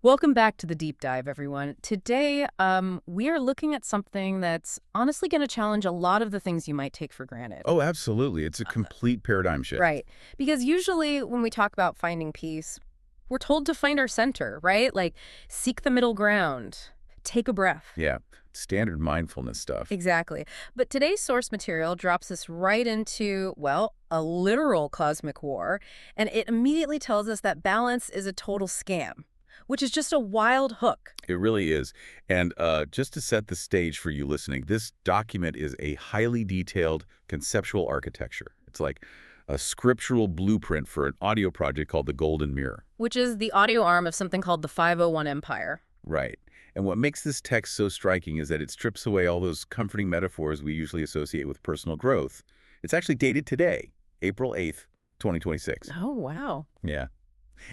Welcome back to the deep dive, everyone. Today, we are looking at something that's honestly going to challenge a lot of the things you might take for granted. Oh, absolutely. It's a complete paradigm shift. Right. Because usually when we talk about finding peace, we're told to find our center, right? Like seek the middle ground, take a breath. Yeah, standard mindfulness stuff. Exactly. But today's source material drops us right into, well, a literal cosmic war, and it immediately tells us that balance is a total scam, which is just a wild hook. It really is. And just to set the stage for you listening, this document is a highly detailed conceptual architecture. It's like a scriptural blueprint for an audio project called the Golden Mirror. Which is the audio arm of something called the 501 Empire. Right. And what makes this text so striking is that it strips away all those comforting metaphors we usually associate with personal growth. It's actually dated today, April 8th, 2026. Oh, wow. Yeah.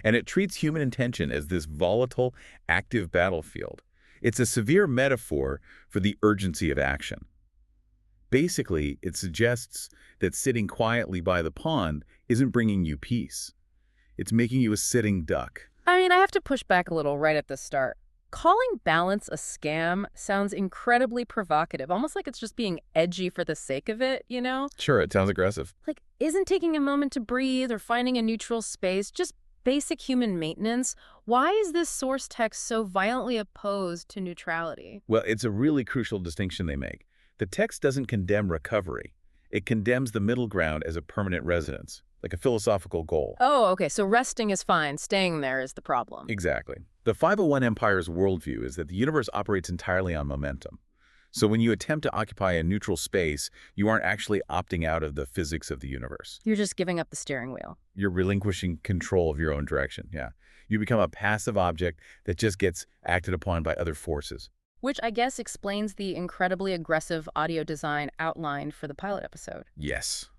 And it treats human intention as this volatile, active battlefield. It's a severe metaphor for the urgency of action. Basically, it suggests that sitting quietly by the pond isn't bringing you peace. It's making you a sitting duck. I mean, I have to push back a little right at the start. Calling balance a scam sounds incredibly provocative, almost like it's just being edgy for the sake of it, you know? Sure, it sounds aggressive. Like, isn't taking a moment to breathe or finding a neutral space just basic human maintenance? Why is this source text so violently opposed to neutrality? Well, it's a really crucial distinction they make. The text doesn't condemn recovery. It condemns the middle ground as a permanent residence, like a philosophical goal. Oh, okay, so resting is fine, staying there is the problem. Exactly. The 501 Empire's worldview is that the universe operates entirely on momentum. So when you attempt to occupy a neutral space, you aren't actually opting out of the physics of the universe. You're just giving up the steering wheel. You're relinquishing control of your own direction, yeah. You become a passive object that just gets acted upon by other forces. Which I guess explains the incredibly aggressive audio design outlined for the pilot episode. Yes.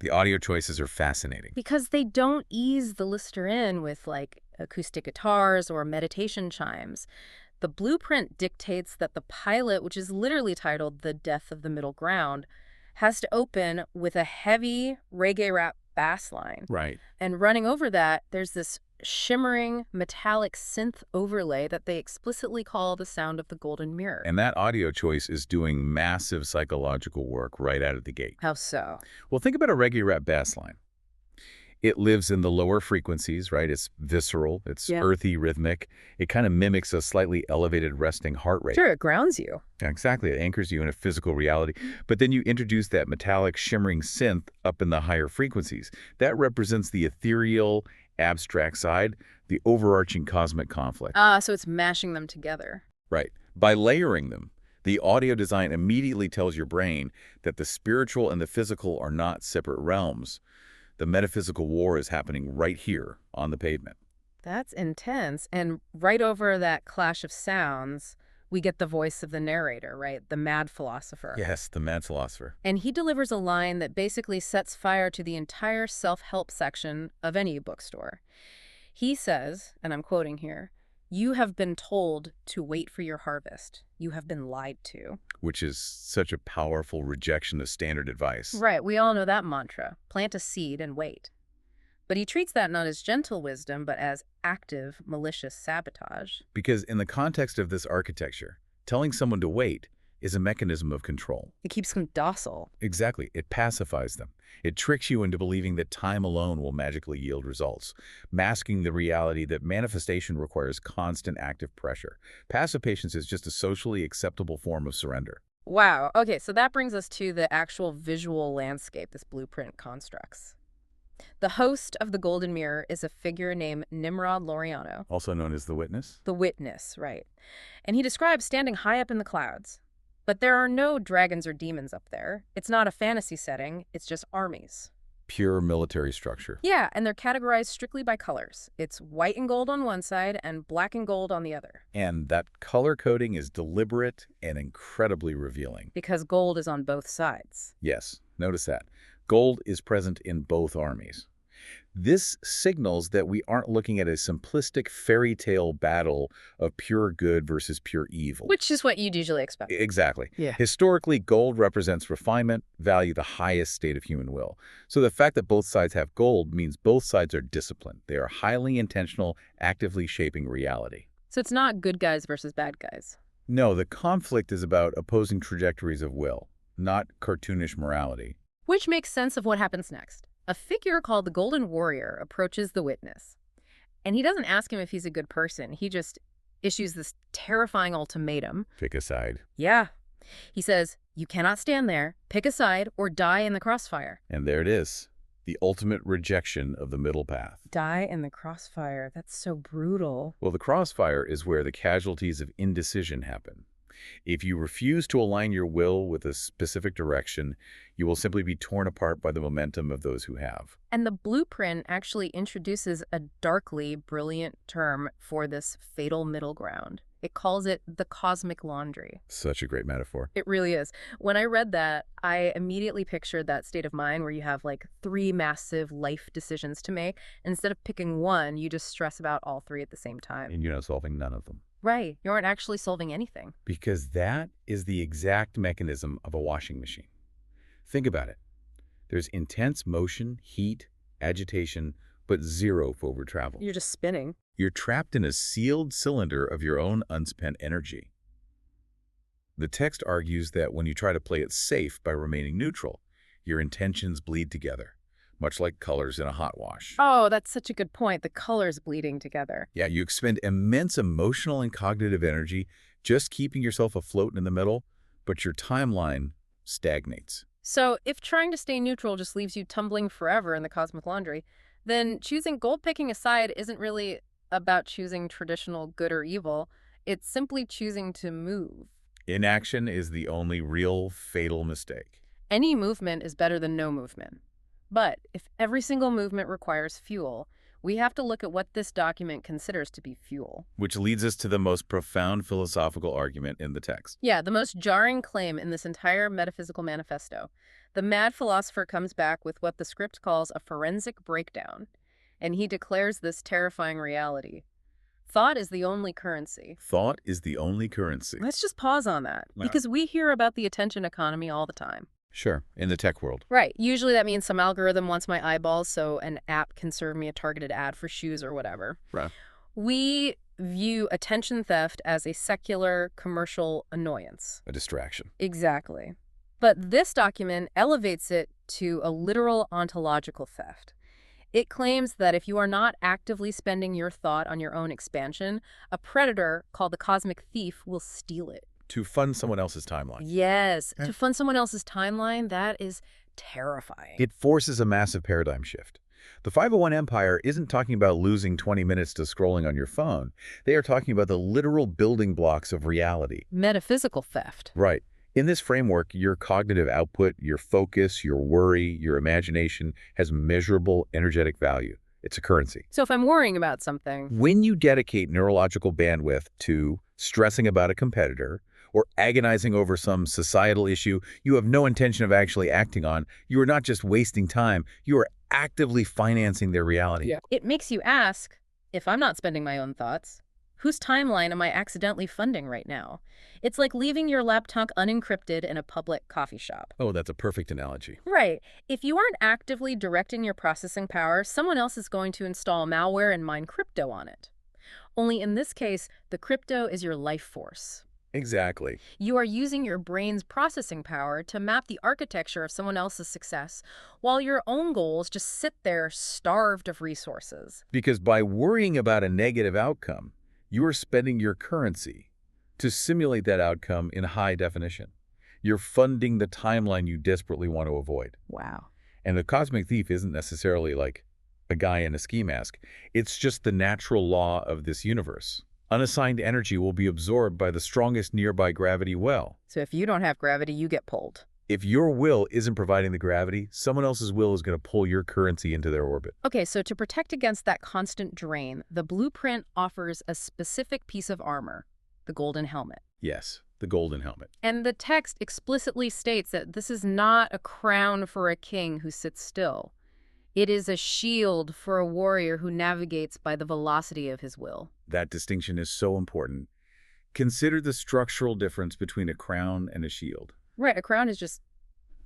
The audio choices are fascinating. Because they don't ease the listener in with, like, acoustic guitars or meditation chimes. The blueprint dictates that the pilot, which is literally titled The Death of the Middle Ground, has to open with a heavy reggae rap bass line. Right. And running over that, there's this shimmering metallic synth overlay that they explicitly call the sound of the golden mirror. And that audio choice is doing massive psychological work right out of the gate. How so? Well, think about a reggae rap bass line. It lives in the lower frequencies, right? It's visceral, it's earthy, rhythmic. It kind of mimics a slightly elevated resting heart rate. Sure, it grounds you. Yeah, exactly. It anchors you in a physical reality. But then you introduce that metallic, shimmering synth up in the higher frequencies. That represents the ethereal, abstract side, the overarching cosmic conflict. So it's mashing them together. Right. By layering them, the audio design immediately tells your brain that the spiritual and the physical are not separate realms. The metaphysical war is happening right here on the pavement. That's intense. And right over that clash of sounds, we get the voice of the narrator, right? The Mad Philosopher. Yes, the Mad Philosopher. And he delivers a line that basically sets fire to the entire self-help section of any bookstore. He says, and I'm quoting here, "You have been told to wait for your harvest. You have been lied to." Which is such a powerful rejection of standard advice. Right, we all know that mantra. Plant a seed and wait. But he treats that not as gentle wisdom, but as active, malicious sabotage. Because in the context of this architecture, telling someone to wait is a mechanism of control. It keeps them docile. Exactly. It pacifies them. It tricks you into believing that time alone will magically yield results, masking the reality that manifestation requires constant active pressure. Passive patience is just a socially acceptable form of surrender. Wow. Okay, so that brings us to the actual visual landscape this blueprint constructs. The host of the Golden Mirror is a figure named Nimrod Loriano. Also known as the Witness? The Witness, right. And he describes standing high up in the clouds. But there are no dragons or demons up there. It's not a fantasy setting, it's just armies. Pure military structure. Yeah, and they're categorized strictly by colors. It's white and gold on one side and black and gold on the other. And that color coding is deliberate and incredibly revealing. Because gold is on both sides. Yes, notice that. Gold is present in both armies. This signals that we aren't looking at a simplistic fairy tale battle of pure good versus pure evil. Which is what you'd usually expect. Exactly. Yeah. Historically, gold represents refinement, value, the highest state of human will. So the fact that both sides have gold means both sides are disciplined. They are highly intentional, actively shaping reality. So it's not good guys versus bad guys. No, the conflict is about opposing trajectories of will, not cartoonish morality. Which makes sense of what happens next. A figure called the Golden Warrior approaches the witness. And he doesn't ask him if he's a good person. He just issues this terrifying ultimatum. Pick a side. Yeah. He says, you cannot stand there, pick a side, or die in the crossfire. And there it is, the ultimate rejection of the middle path. Die in the crossfire. That's so brutal. Well, the crossfire is where the casualties of indecision happen. If you refuse to align your will with a specific direction, you will simply be torn apart by the momentum of those who have. And the blueprint actually introduces a darkly brilliant term for this fatal middle ground. It calls it the cosmic laundry. Such a great metaphor. It really is. When I read that, I immediately pictured that state of mind where you have like 3 massive life decisions to make. Instead of picking one, you just stress about all 3 at the same time. And you're not solving none of them. Right. You aren't actually solving anything. Because that is the exact mechanism of a washing machine. Think about it. There's intense motion, heat, agitation, but zero forward travel. You're just spinning. You're trapped in a sealed cylinder of your own unspent energy. The text argues that when you try to play it safe by remaining neutral, your intentions bleed together, much like colors in a hot wash. Oh, that's such a good point. The colors bleeding together. Yeah, you expend immense emotional and cognitive energy just keeping yourself afloat in the middle, but your timeline stagnates. So if trying to stay neutral just leaves you tumbling forever in the cosmic laundry, then choosing gold picking aside isn't really about choosing traditional good or evil. It's simply choosing to move. Inaction is the only real fatal mistake. Any movement is better than no movement. But if every single movement requires fuel, we have to look at what this document considers to be fuel. Which leads us to the most profound philosophical argument in the text. Yeah, the most jarring claim in this entire metaphysical manifesto. The Mad Philosopher comes back with what the script calls a forensic breakdown, and he declares this terrifying reality. Thought is the only currency. Thought is the only currency. Let's just pause on that, because we hear about the attention economy all the time. Sure, in the tech world. Right. Usually that means some algorithm wants my eyeballs, so an app can serve me a targeted ad for shoes or whatever. Right. We view attention theft as a secular commercial annoyance. A distraction. Exactly. But this document elevates it to a literal ontological theft. It claims that if you are not actively spending your thought on your own expansion, a predator called the cosmic thief will steal it. To fund someone else's timeline. Yes, to fund someone else's timeline, that is terrifying. It forces a massive paradigm shift. The 501 empire isn't talking about losing 20 minutes to scrolling on your phone. They are talking about the literal building blocks of reality. Metaphysical theft. Right. In this framework, your cognitive output, your focus, your worry, your imagination has measurable energetic value. It's a currency. So if I'm worrying about something... When you dedicate neurological bandwidth to stressing about a competitor or agonizing over some societal issue you have no intention of actually acting on, you are not just wasting time, you are actively financing their reality. Yeah. It makes you ask, if I'm not spending my own thoughts, whose timeline am I accidentally funding right now? It's like leaving your laptop unencrypted in a public coffee shop. Oh, that's a perfect analogy. Right. If you aren't actively directing your processing power, someone else is going to install malware and mine crypto on it. Only in this case, the crypto is your life force. Exactly. You are using your brain's processing power to map the architecture of someone else's success, while your own goals just sit there starved of resources. Because by worrying about a negative outcome, you are spending your currency to simulate that outcome in high definition. You're funding the timeline you desperately want to avoid. Wow. And the cosmic thief isn't necessarily like a guy in a ski mask. It's just the natural law of this universe. Unassigned energy will be absorbed by the strongest nearby gravity well. So if you don't have gravity, you get pulled. If your will isn't providing the gravity, someone else's will is going to pull your currency into their orbit. Okay, so to protect against that constant drain, the blueprint offers a specific piece of armor, the golden helmet. Yes, the golden helmet. And the text explicitly states that this is not a crown for a king who sits still. It is a shield for a warrior who navigates by the velocity of his will. That distinction is so important. Consider the structural difference between a crown and a shield. Right, a crown is just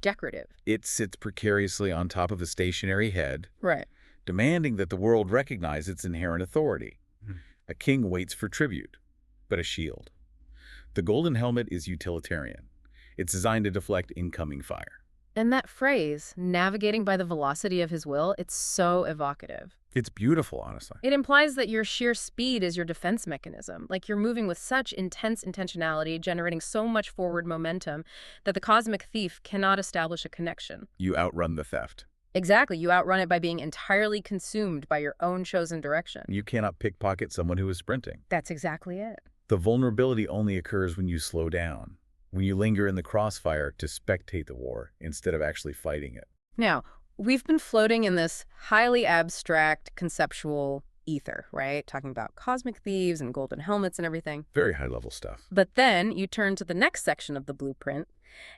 decorative. It sits precariously on top of a stationary head, Right. demanding that the world recognize its inherent authority. A king waits for tribute, but a shield. The golden helmet is utilitarian. It's designed to deflect incoming fire. And that phrase, navigating by the velocity of his will, it's so evocative. It's beautiful, honestly. It implies that your sheer speed is your defense mechanism. Like you're moving with such intense intentionality, generating so much forward momentum that the cosmic thief cannot establish a connection. You outrun the theft. Exactly. You outrun it by being entirely consumed by your own chosen direction. You cannot pickpocket someone who is sprinting. That's exactly it. The vulnerability only occurs when you slow down, when you linger in the crossfire to spectate the war instead of actually fighting it. Now, we've been floating in this highly abstract, conceptual ether, right? Talking about cosmic thieves and golden helmets and everything. Very high-level stuff. But then you turn to the next section of the blueprint,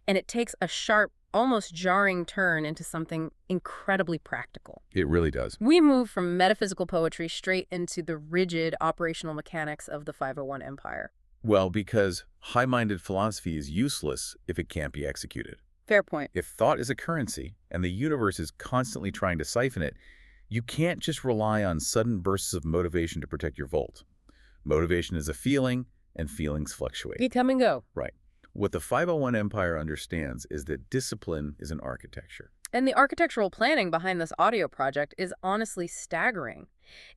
and it takes a sharp, almost jarring turn into something incredibly practical. It really does. We move from metaphysical poetry straight into the rigid operational mechanics of the 501 Empire. Well, because high-minded philosophy is useless if it can't be executed. Fair point. If thought is a currency and the universe is constantly trying to siphon it, you can't just rely on sudden bursts of motivation to protect your vault. Motivation is a feeling, and feelings fluctuate. You come and go. Right. What the 501 Empire understands is that discipline is an architecture. And the architectural planning behind this audio project is honestly staggering.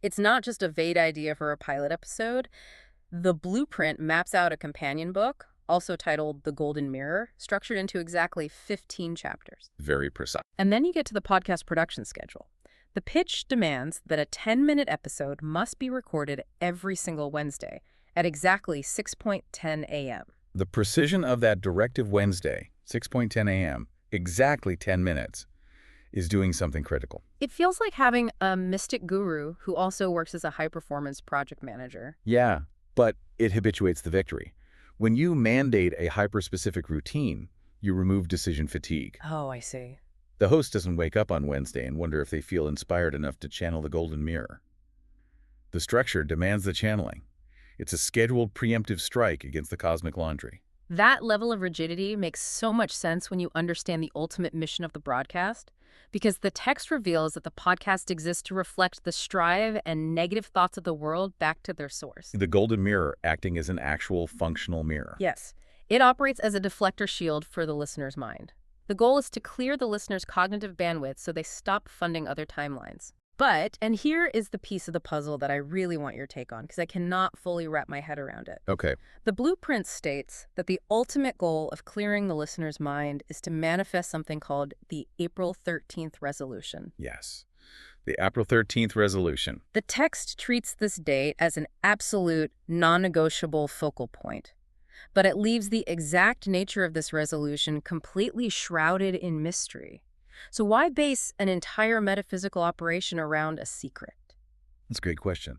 It's not just a vague idea for a pilot episode. The blueprint maps out a companion book, also titled The Golden Mirror, structured into exactly 15 chapters. Very precise. And then you get to the podcast production schedule. The pitch demands that a 10-minute episode must be recorded every single Wednesday at exactly 6:10 a.m. The precision of that directive Wednesday, 6:10 a.m., exactly 10 minutes, is doing something critical. It feels like having a mystic guru who also works as a high-performance project manager. Yeah, but it habituates the victory. When you mandate a hyper-specific routine, you remove decision fatigue. Oh, I see. The host doesn't wake up on Wednesday and wonder if they feel inspired enough to channel the golden mirror. The structure demands the channeling. It's a scheduled preemptive strike against the cosmic laundry. That level of rigidity makes so much sense when you understand the ultimate mission of the broadcast, because the text reveals that the podcast exists to reflect the strive and negative thoughts of the world back to their source. The golden mirror acting as an actual functional mirror. Yes. It operates as a deflector shield for the listener's mind. The goal is to clear the listener's cognitive bandwidth so they stop funding other timelines. But, and here is the piece of the puzzle that I really want your take on, because I cannot fully wrap my head around it. Okay. The blueprint states that the ultimate goal of clearing the listener's mind is to manifest something called the April 13th resolution. Yes. The April 13th resolution. The text treats this date as an absolute, non-negotiable focal point. But it leaves the exact nature of this resolution completely shrouded in mystery. So why base an entire metaphysical operation around a secret? That's a great question.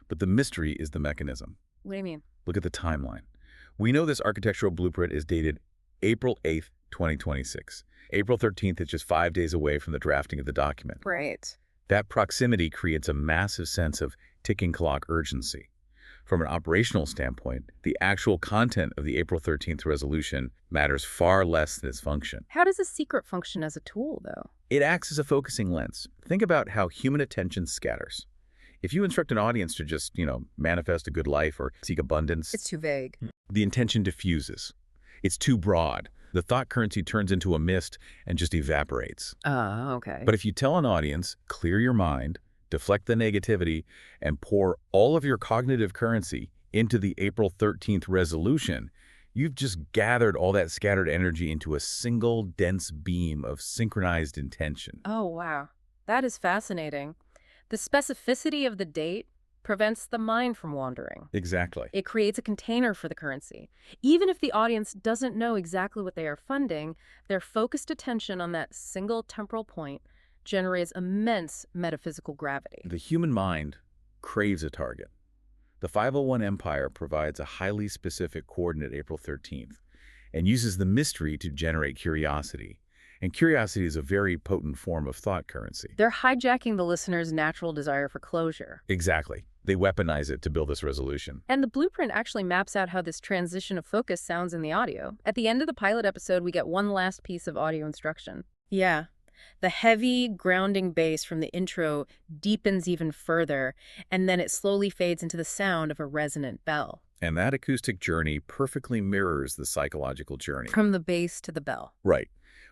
But the mystery is the mechanism. What do you mean? Look at the timeline. We know this architectural blueprint is dated April 8th, 2026. April 13th is just 5 days away from the drafting of the document. Right. That proximity creates a massive sense of ticking clock urgency. From an operational standpoint, the actual content of the April 13th resolution matters far less than its function. How does a secret function as a tool, though? It acts as a focusing lens. Think about how human attention scatters. If you instruct an audience to just, manifest a good life or seek abundance, It's too vague. the intention diffuses. It's too broad. The thought currency turns into a mist and just evaporates. Okay. But if you tell an audience, clear your mind, deflect the negativity, and pour all of your cognitive currency into the April 13th resolution, you've just gathered all that scattered energy into a single dense beam of synchronized intention. Oh, wow. That is fascinating. The specificity of the date prevents the mind from wandering. Exactly. It creates a container for the currency. Even if the audience doesn't know exactly what they are funding, their focused attention on that single temporal point generates immense metaphysical gravity. The human mind craves a target. The 501 Empire provides a highly specific coordinate April 13th and uses the mystery to generate curiosity. And curiosity is a very potent form of thought currency. They're hijacking the listener's natural desire for closure. Exactly. They weaponize it to build this resolution. And the blueprint actually maps out how this transition of focus sounds in the audio. At the end of the pilot episode, we get one last piece of audio instruction. Yeah. The heavy, grounding bass from the intro deepens even further, and then it slowly fades into the sound of a resonant bell. And that acoustic journey perfectly mirrors the psychological journey. From the bass to the bell. Right.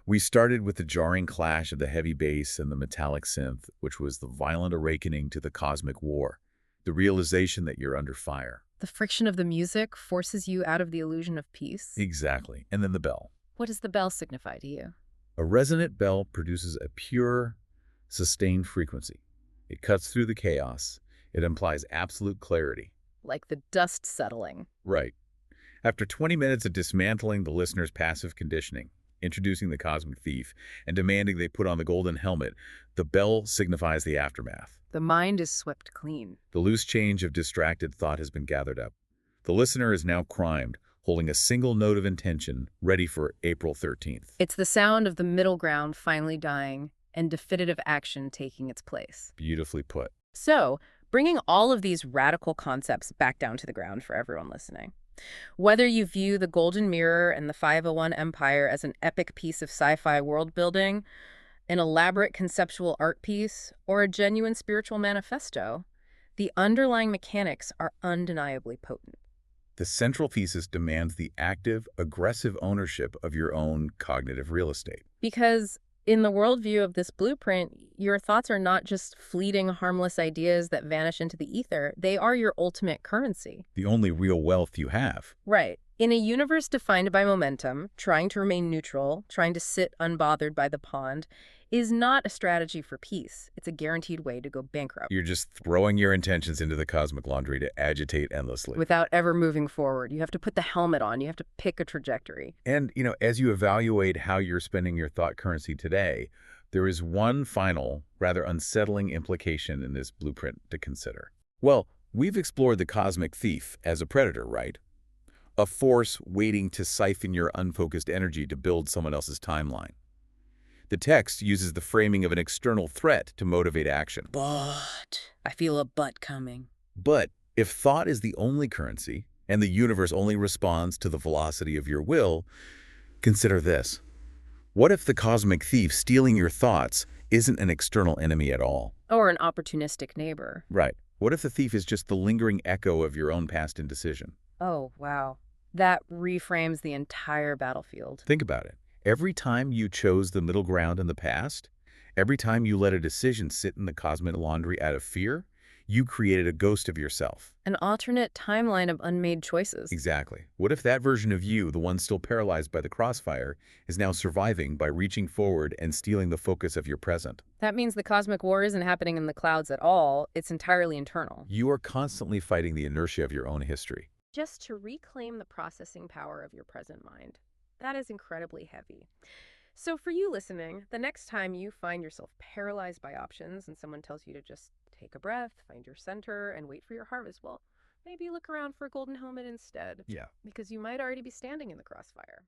We started with the jarring clash of the heavy bass and the metallic synth, which was the violent awakening to the cosmic war, the realization that you're under fire. The friction of the music forces you out of the illusion of peace. Exactly. And then the bell. What does the bell signify to you? A resonant bell produces a pure, sustained frequency. It cuts through the chaos. It implies absolute clarity. Like the dust settling. Right. After 20 minutes of dismantling the listener's passive conditioning, introducing the cosmic thief, and demanding they put on the golden helmet, the bell signifies the aftermath. The mind is swept clean. The loose change of distracted thought has been gathered up. The listener is now primed, holding a single note of intention, ready for April 13th. It's the sound of the middle ground finally dying and definitive action taking its place. Beautifully put. So, bringing all of these radical concepts back down to the ground for everyone listening. Whether you view the Golden Mirror and the 501 Empire as an epic piece of sci-fi world building, an elaborate conceptual art piece, or a genuine spiritual manifesto, the underlying mechanics are undeniably potent. The central thesis demands the active, aggressive ownership of your own cognitive real estate. Because in the worldview of this blueprint, your thoughts are not just fleeting, harmless ideas that vanish into the ether. They are your ultimate currency. The only real wealth you have. Right. In a universe defined by momentum, trying to remain neutral, trying to sit unbothered by the pond, is not a strategy for peace. It's a guaranteed way to go bankrupt. You're just throwing your intentions into the cosmic laundry to agitate endlessly. Without ever moving forward. You have to put the helmet on. You have to pick a trajectory. And, as you evaluate how you're spending your thought currency today, there is one final, rather unsettling implication in this blueprint to consider. Well, we've explored the cosmic thief as a predator, right? A force waiting to siphon your unfocused energy to build someone else's timeline. The text uses the framing of an external threat to motivate action. But I feel a but coming. But if thought is the only currency, and the universe only responds to the velocity of your will, consider this. What if the cosmic thief stealing your thoughts isn't an external enemy at all? Or an opportunistic neighbor. Right. What if the thief is just the lingering echo of your own past indecision? Oh, wow. That reframes the entire battlefield. Think about it. Every time you chose the middle ground in the past, every time you let a decision sit in the cosmic laundry out of fear, you created a ghost of yourself. An alternate timeline of unmade choices. Exactly. What if that version of you, the one still paralyzed by the crossfire, is now surviving by reaching forward and stealing the focus of your present? That means the cosmic war isn't happening in the clouds at all. It's entirely internal. You are constantly fighting the inertia of your own history. Just to reclaim the processing power of your present mind. That is incredibly heavy. So for you listening, the next time you find yourself paralyzed by options and someone tells you to just take a breath, find your center, and wait for your harvest, well, maybe look around for a golden helmet instead. Yeah. Because you might already be standing in the crossfire.